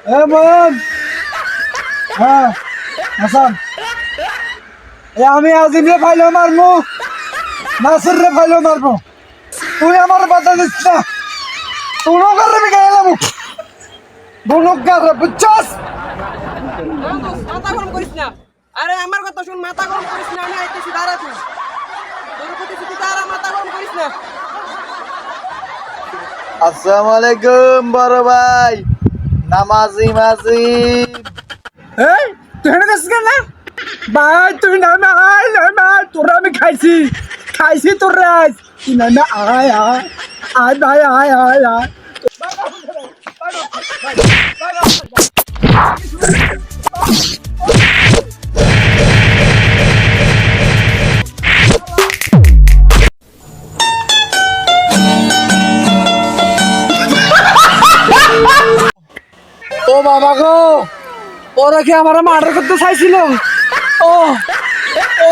এ মন হ্যাঁ হাসান আমি আজিমরে ফাইলো মারবো নাসির রে ফাইলো মারবো তুই আমার বাধা দিস না তুই করবি গেলাম বুনুকার বুঝছস মাথা গরম করিস না। আরে আমার কথা শুন, মাথা গরম করিস না। আমি আইতেছি, দাঁড়া তুই। তোর প্রতি তুই দাঁড়া, মাথা গরম করিস না। আসসালামু আলাইকুম বড় ভাই নামাজি মাজি। এই তুই হেনে গেছিস কেন ভাই তুই নামে আয় তোরা আমি খাইছি তোরা তুই নামে আয় ভাই আয় ও বাবা গো ওরা কি আমার মার্ডার করতে চাইছিল ও ও